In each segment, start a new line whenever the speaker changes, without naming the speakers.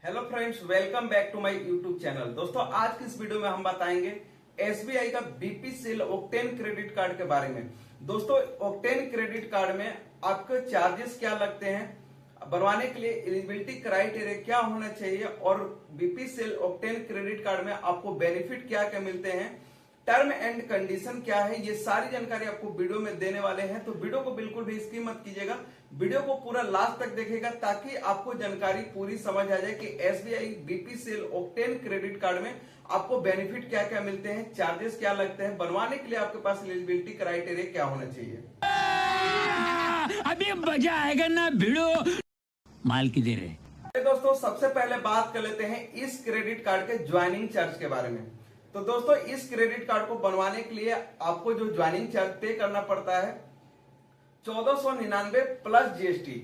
Hello friends, welcome back to my YouTube channel. दोस्तों, आज की इस वीडियो में हम बताएंगे एसबीआई का बीपीसीएल ओक्टेन क्रेडिट कार्ड के बारे में। दोस्तों, ओक्टेन क्रेडिट कार्ड में आपके चार्जेस क्या लगते हैं, बनवाने के लिए एलिजिबिलिटी क्राइटेरिया क्या होना चाहिए और बीपीसीएल ओक्टेन क्रेडिट कार्ड में आपको बेनिफिट क्या क्या मिलते हैं, टर्म एंड कंडीशन क्या है, ये सारी जानकारी आपको वीडियो में देने वाले हैं। तो वीडियो को बिल्कुल भी स्किप मत कीजिएगा, वीडियो को पूरा लास्ट तक देखिएगा ताकि आपको जानकारी पूरी समझ आ जाए कि SBI BPCL octane credit card में आपको बेनिफिट क्या क्या मिलते हैं, चार्जेस क्या लगते हैं, बनवाने के लिए आपके पास एलिजिबिलिटी क्राइटेरिया क्या होना चाहिए।
अभी मजा आएगा ना भिड़ो माल की दे रहे।
दोस्तों, सबसे पहले बात कर लेते हैं इस क्रेडिट कार्ड के ज्वाइनिंग चार्ज के बारे में। तो दोस्तों, इस क्रेडिट कार्ड को बनवाने के लिए आपको जो ज्वाइनिंग चार्ज पे करना पड़ता है 1499 प्लस जीएसटी।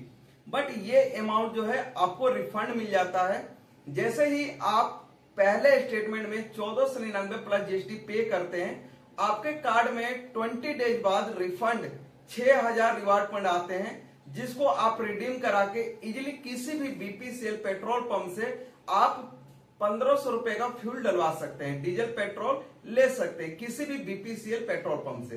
बट ये अमाउंट जो है आपको रिफंड मिल जाता है जैसे ही आप पहले स्टेटमेंट में 1499 प्लस जीएसटी पे करते हैं। आपके कार्ड में 20 डेज बाद रिफंड 6000 रिवार्ड पॉइंट आते हैं, जिसको आप रिडीम करा के इजिली किसी भी बीपीसीएल पेट्रोल पंप से आप 1500 रुपए का फ्यूल डलवा सकते हैं, डीजल पेट्रोल ले सकते हैं किसी भी बीपीसीएल पेट्रोल पंप से।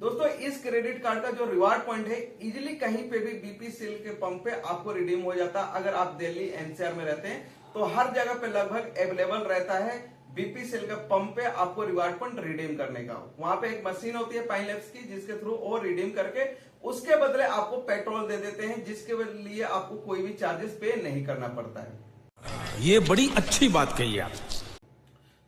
दोस्तों, इस क्रेडिट कार्ड का जो रिवार्ड पॉइंट है इजिली कहीं पे भी बीपीसीएल के पंप पे आपको रिडीम हो जाता है। अगर आप दिल्ली एनसीआर में रहते हैं तो हर जगह पे लगभग अवेलेबल रहता है बीपीसीएल के पंप पे आपको रिवार्ड पॉइंट रिडीम करने का। वहां पे एक मशीन होती है पाइनलैब्स की, जिसके थ्रू वो रिडीम करके उसके बदले आपको पेट्रोल दे देते हैं, जिसके लिए आपको कोई भी चार्जेस पे नहीं करना पड़ता है।
ये बड़ी अच्छी बात कही आप।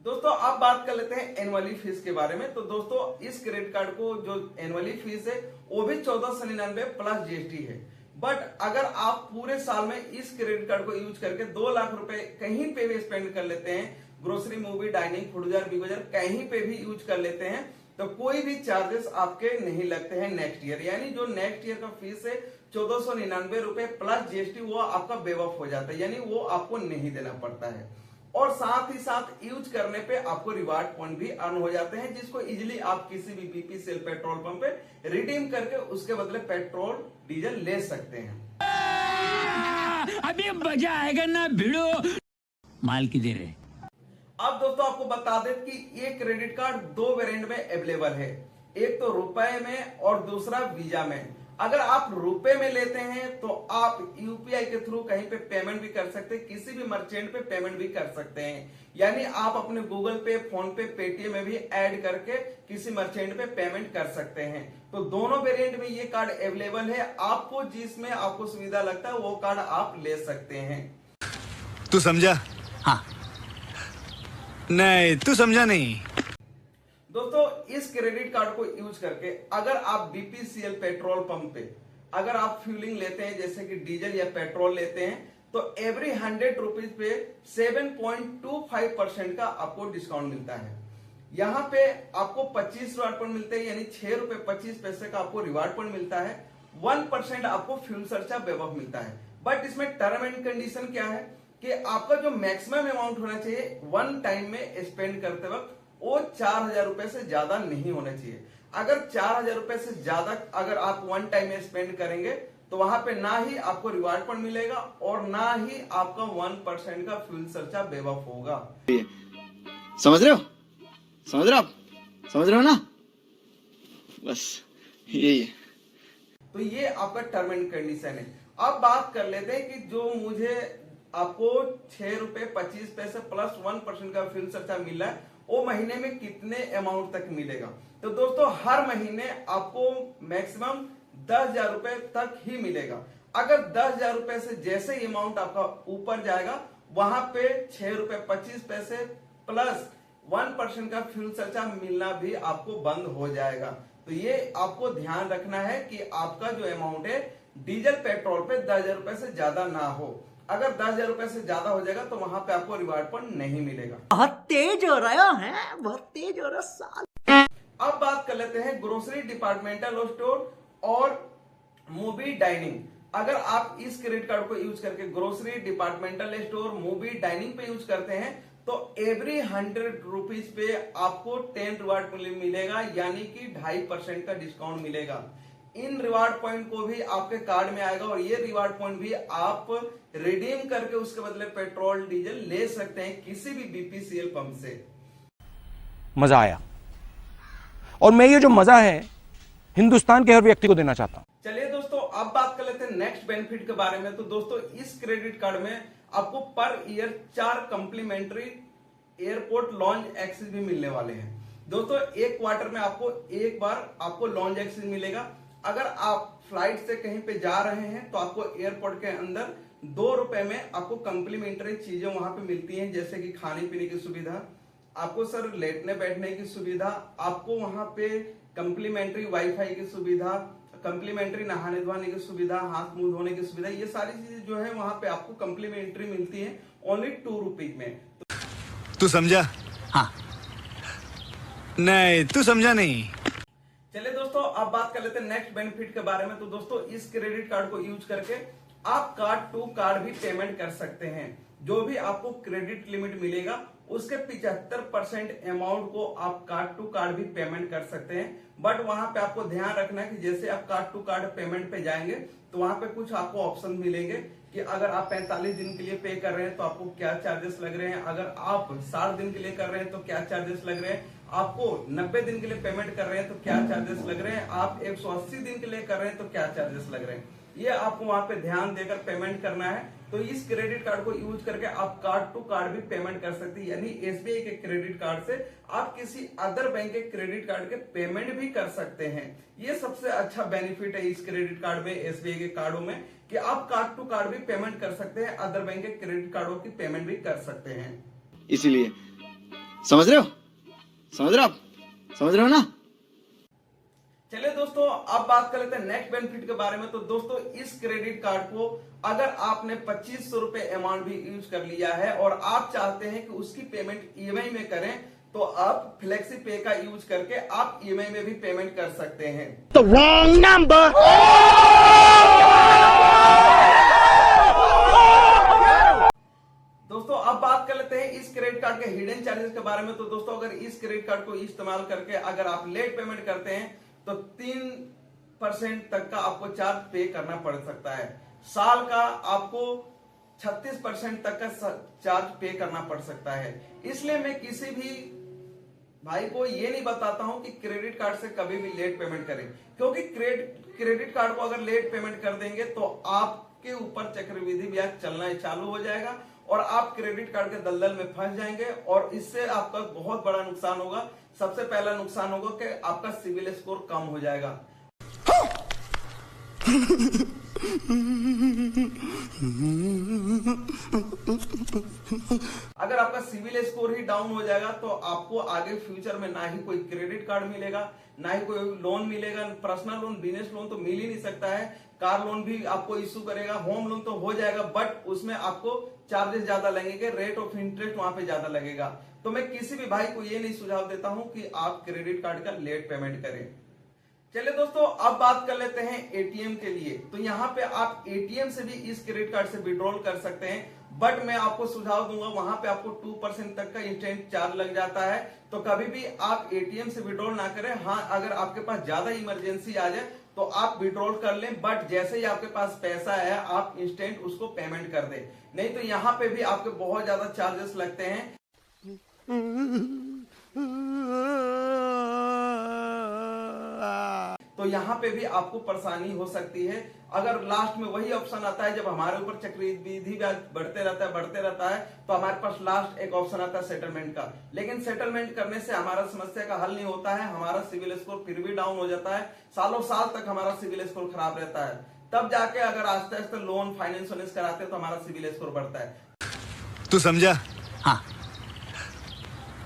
दोस्तों, अब बात कर लेते हैं एनुअली फीस के बारे में। तो दोस्तों, इस क्रेडिट कार्ड को जो एनुअली फीस है वो भी 1499 प्लस जीएसटी है। बट अगर आप पूरे साल में इस क्रेडिट कार्ड को यूज करके 2 लाख रुपए कहीं पे भी स्पेंड कर लेते हैं, ग्रोसरी, मूवी, डाइनिंग, फूड बाजार, बिग बाजार कहीं पे भी यूज कर लेते हैं, तो कोई भी चार्जेस आपके नहीं लगते हैं नेक्स्ट ईयर। यानी जो नेक्स्ट ईयर का फीस है 1499 रुपए प्लस जीएसटी, वो आपका वेव ऑफ हो जाता है, यानी वो आपको नहीं देना पड़ता है। और साथ ही साथ यूज करने पे आपको रिवार्ड पॉइंट भी अर्न हो जाते हैं, जिसको इजिली आप किसी भी बीपीसीएल पेट्रोल पंप पे रिडीम करके उसके बदले पेट्रोल डीजल ले सकते हैं।
अभी मजा आएगा ना भिड़ो माल की दे रहे।
अब दोस्तों, आपको बता दें कि ये क्रेडिट कार्ड 2 वेरिएंट में अवेलेबल है, एक तो रुपए में और दूसरा वीजा में। अगर आप रुपए में लेते हैं तो आप यूपीआई के थ्रू कहीं पे पेमेंट भी कर सकते हैं, किसी भी मर्चेंट पे पेमेंट भी कर सकते हैं। यानी आप अपने गूगल पे, फोन पे, पेटीएम में भी ऐड करके किसी मर्चेंट पे पेमेंट कर सकते हैं। तो दोनों वेरिएंट में ये कार्ड अवेलेबल है, आपको जिसमें आपको सुविधा लगता है वो कार्ड आप ले सकते हैं।
तू समझा?
हाँ।
नहीं, तू समझा नहीं।
दोस्तों, इस क्रेडिट कार्ड को यूज करके अगर आप बीपीसीएल पेट्रोल पंप पे अगर आप फ्यूलिंग लेते हैं, जैसे कि डीजल या पेट्रोल लेते हैं, तो एवरी 100 रुपीज पे 7.25% का आपको डिस्काउंट मिलता है। यहाँ पे आपको 25 रिवार्ड पॉइंट मिलते हैं, यानी 6 रुपए 25 पैसे का आपको रिवार्ड पॉइंट मिलता है। 1% आपको फ्यूल सरचार्ज वेव ऑफ मिलता है। बट इसमें टर्म एंड कंडीशन क्या है कि आपका जो मैक्सिमम अमाउंट होना चाहिए वन टाइम में स्पेंड करते वक्त, वो 4000 रुपए से ज्यादा नहीं होना चाहिए। अगर 4000 रुपए से ज्यादा अगर आप वन टाइम में स्पेंड करेंगे तो वहां पे ना ही आपको रिवार्ड पॉइंट मिलेगा और ना ही आपका 1% का फ्यूल सरचार्ज वेव ऑफ होगा।
समझ रहे हो? समझ रहे हो आप? समझ रहे हो ना? बस यही है।
तो ये आपका टर्म एंड कंडीशन है। अब बात कर लेते हैं कि जो मुझे आपको 6 रुपए 25 पैसे प्लस 1% का फ्यूल सरचार्ज मिल रहा है, वो महीने में कितने अमाउंट तक मिलेगा। तो दोस्तों, हर महीने आपको मैक्सिमम 10,000 रुपए तक ही मिलेगा। अगर 10,000 रुपए से जैसे ही अमाउंट आपका ऊपर जाएगा, वहां पे 6 रुपए 25 पैसे प्लस 1% का फ्यूल सरचार्ज मिलना भी आपको बंद हो जाएगा। तो ये आपको ध्यान रखना है कि आपका जो अमाउंट है डीजल पेट्रोल पे 10,000 रुपए से ज्यादा ना हो। अगर 10,000 रुपए से ज्यादा हो जाएगा तो वहां पे आपको रिवार्ड पॉइंट नहीं मिलेगा।
बहुत तेज हो रहा है, बहुत तेज हो रहा साल।
अब बात कर लेते हैं ग्रोसरी, डिपार्टमेंटल स्टोर और मूवी, डाइनिंग। अगर आप इस क्रेडिट कार्ड को यूज करके grocery, departmental store, movie, dining पे यूज करते हैं तो एवरी 100 रुपीज पे आपको 10 रिवार्ड मिलेगा, यानी कि 2.5% का डिस्काउंट मिलेगा। इन रिवार्ड पॉइंट को भी आपके कार्ड में आएगा और ये रिवार्ड पॉइंट भी आप रिडीम करके उसके बदले पेट्रोल डीजल ले सकते हैं किसी भी बीपीसीएल पंप से।
मजा आया और मैं ये जो मजा है हिंदुस्तान के हर व्यक्ति को देना चाहता हूं।
चलिए दोस्तों, अब बात कर लेते हैं नेक्स्ट बेनिफिट के बारे में। तो दोस्तों, इस क्रेडिट कार्ड में आपको per year 4 complimentary airport lounge access भी मिलने वाले हैं। दोस्तों, एक क्वार्टर में आपको एक बार आपको लॉन्च एक्सेस मिलेगा। अगर आप फ्लाइट से कहीं पे जा रहे हैं तो आपको एयरपोर्ट के अंदर 2 रुपए में आपको कंप्लीमेंट्री चीजें वहां पे मिलती हैं, जैसे कि खाने पीने की सुविधा, आपको सर लेटने बैठने की सुविधा, आपको वहां पे कंप्लीमेंट्री वाईफाई की सुविधा, कंप्लीमेंट्री नहाने धोने की सुविधा, हाथ मुंह धोने की सुविधा, ये सारी चीजें जो है वहां पे आपको कंप्लीमेंट्री मिलती है ओनली 2 रुपीज में।
तू समझा?
हाँ।
नहीं, तू समझा नहीं।
चलिए दोस्तों, अब बात कर लेते हैं नेक्स्ट बेनिफिट के बारे में। तो दोस्तों, इस क्रेडिट कार्ड को यूज करके आप कार्ड टू कार्ड भी पेमेंट कर सकते हैं। जो भी आपको क्रेडिट लिमिट मिलेगा उसके 75% अमाउंट को आप कार्ड टू कार्ड भी पेमेंट कर सकते हैं। बट वहां पे आपको ध्यान रखना है कि जैसे आप कार्ड टू कार्ड पेमेंट पे जाएंगे तो वहां पे कुछ आपको ऑप्शन मिलेंगे कि अगर आप 45 दिन के लिए पे कर रहे हैं तो आपको क्या चार्जेस लग रहे हैं, अगर आप 60 दिन के लिए कर रहे हैं तो क्या चार्जेस लग रहे हैं, आपको 90 दिन के लिए पेमेंट कर रहे हैं तो क्या चार्जेस लग रहे हैं, आप 180 दिन के लिए कर रहे हैं तो क्या चार्जेस लग रहे हैं। ये आपको वहां पे ध्यान देकर पेमेंट करना है। तो इस क्रेडिट कार्ड को यूज करके आप कार्ड टू कार्ड भी पेमेंट कर सकते हैं, यानी एसबीआई के क्रेडिट कार्ड से आप किसी अदर बैंक के क्रेडिट कार्ड के पेमेंट भी कर सकते हैं। ये सबसे अच्छा बेनिफिट है इस क्रेडिट कार्ड में, एसबीआई के कार्डों में, कि आप कार्ड टू कार्ड भी पेमेंट कर सकते हैं, अदर बैंक के क्रेडिट कार्डों की पेमेंट भी कर सकते हैं।
इसीलिए समझ रहे हो, समझ रहे हो आप, समझ रहे हो ना।
चलिए दोस्तों, अब बात कर लेते हैं नेक्स्ट बेनिफिट के बारे में। तो दोस्तों, इस क्रेडिट कार्ड को अगर आपने 2500 रुपए अमाउंट भी यूज कर लिया है और आप चाहते हैं कि उसकी पेमेंट ईएमआई में करें, तो आप फ्लेक्सी पे का यूज करके आप ईएमआई में भी पेमेंट कर सकते हैं।
The wrong number.
दोस्तों, अब बात कर लेते हैं इस क्रेडिट कार्ड के हिडन चार्जेस के बारे में। तो दोस्तों, अगर इस क्रेडिट कार्ड को इस्तेमाल करके अगर आप लेट पेमेंट करते हैं तो 3% तक का आपको चार्ज पे करना पड़ सकता है। साल का आपको 36% तक का चार्ज पे करना पड़ सकता है। इसलिए मैं किसी भी भाई को ये नहीं बताता हूं कि क्रेडिट कार्ड से कभी भी लेट पेमेंट करें, क्योंकि क्रेडिट कार्ड को अगर लेट पेमेंट कर देंगे तो आपके ऊपर चक्रवृद्धि ब्याज चलना चालू हो जाएगा और आप क्रेडिट कार्ड के दलदल में फंस जाएंगे और इससे आपका बहुत बड़ा नुकसान होगा। सबसे पहला नुकसान होगा कि आपका सिविल स्कोर कम हो जाएगा। अगर आपका सिविल स्कोर ही डाउन हो जाएगा तो आपको आगे फ्यूचर में ना ही कोई क्रेडिट कार्ड मिलेगा, ना ही कोई लोन मिलेगा। पर्सनल लोन, बिजनेस लोन तो मिल ही नहीं सकता है, कार लोन भी आपको इश्यू करेगा, होम लोन तो हो जाएगा बट उसमें आपको चार्जेस ज्यादा लगेंगे, रेट ऑफ इंटरेस्ट वहां पे ज्यादा लगेगा। तो मैं किसी भी भाई को ये नहीं सुझाव देता हूं कि आप क्रेडिट कार्ड का लेट पेमेंट करें। चलिए दोस्तों, अब बात कर लेते हैं एटीएम के लिए। तो यहाँ पे आप एटीएम से भी इस क्रेडिट कार्ड से विड्रॉल कर सकते हैं, बट मैं आपको सुझाव दूंगा वहां पे आपको 2% तक का इंस्टेंट चार्ज लग जाता है। तो कभी भी आप एटीएम से विड्रॉल ना करें। हाँ, अगर आपके पास ज्यादा इमरजेंसी आ जाए तो आप विड्रॉल कर लें, बट जैसे ही आपके पास पैसा है आप इंस्टेंट उसको पेमेंट कर दें, नहीं तो यहाँ पे भी आपके बहुत ज्यादा चार्जेस लगते हैं। तो यहाँ पे भी आपको परेशानी हो सकती है। अगर लास्ट में वही ऑप्शन आता है, जब हमारे ऊपर चक्रवृद्धि ब्याज बढ़ते रहता है तो हमारे पास लास्ट एक ऑप्शन आता है सेटलमेंट का। लेकिन सेटलमेंट करने से हमारा समस्या का हल नहीं होता है, हमारा सिविल स्कोर फिर भी डाउन हो जाता है, सालों साल तक हमारा सिविल स्कोर खराब रहता है। तब जाके अगर आस्ते आस्ते लोन फाइनेंस कराते हैं तो हमारा सिविल स्कोर बढ़ता है।
तू समझा?
हाँ।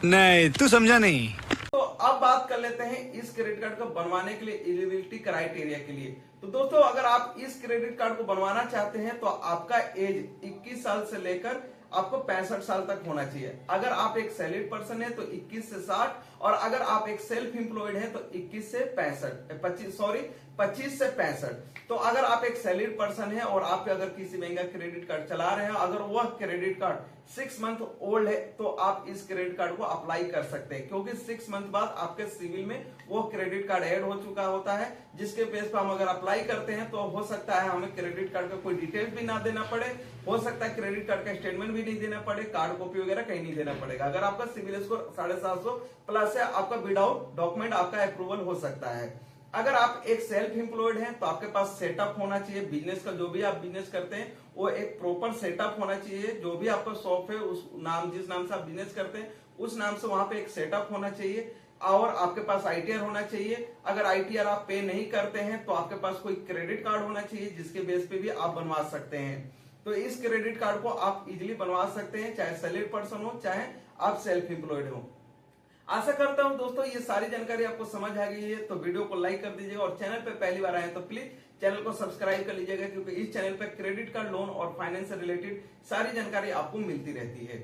नहीं, तू समझा नहीं।
तो अब बात कर लेते हैं इस क्रेडिट कार्ड को बनवाने के लिए एलिजिबिलिटी क्राइटेरिया के लिए। तो दोस्तों, अगर आप इस क्रेडिट कार्ड को बनवाना चाहते हैं तो आपका एज 21 साल से लेकर आपको 65 साल तक होना चाहिए। अगर आप एक सैलरीड पर्सन है तो 21 से 60, और अगर आप एक सेल्फ एम्प्लॉयड है तो 21 से 65, 25 से 65। तो अगर आप एक सैलरीड पर्सन है और आप अगर किसी बैंक का क्रेडिट कार्ड चला रहे हैं, अगर वह क्रेडिट कार्ड 6 मंथ ओल्ड है तो आप इस क्रेडिट कार्ड को अप्लाई कर सकते हैं, क्योंकि 6 मंथ बाद आपके सिविल में वो क्रेडिट कार्ड ऐड हो चुका होता है, जिसके बेस पर हम अगर अप्लाई करते हैं तो हो सकता है हमें क्रेडिट कार्ड का कोई डिटेल्स भी ना देना पड़े, हो सकता है क्रेडिट कार्ड का स्टेटमेंट भी नहीं देना पड़े, कार्ड कॉपी वगैरह कहीं नहीं देना पड़ेगा। अगर आपका सिविल स्कोर 750 प्लस है, आपका विदाउट डॉक्यूमेंट आपका अप्रूवल हो सकता है। अगर आप एक सेल्फ एम्प्लॉयड हैं तो आपके पास सेटअप होना चाहिए, बिजनेस का जो भी आप बिजनेस करते हैं वो एक प्रॉपर सेटअप होना चाहिए। जो भी आपका शॉप है उस नाम, जिस नाम से आप बिजनेस करते हैं उस नाम से वहां पे एक सेटअप होना चाहिए, और आपके पास आईटीआर होना चाहिए। अगर आईटीआर आप पे नहीं करते हैं तो आपके पास कोई क्रेडिट कार्ड होना चाहिए, जिसके बेस पे भी आप बनवा सकते हैं। तो इस क्रेडिट कार्ड को आप इजिली बनवा सकते हैं, चाहे सैलरीड पर्सन हो चाहे आप सेल्फ एम्प्लॉयड हो। आशा करता हूं दोस्तों ये सारी जानकारी आपको समझ आ गई है, तो वीडियो को लाइक कर दीजिएगा, और चैनल पे पहली बार आए तो प्लीज चैनल को सब्सक्राइब कर लीजिएगा, क्योंकि इस चैनल पे क्रेडिट कार्ड, लोन और फाइनेंस से रिलेटेड सारी जानकारी आपको मिलती रहती है।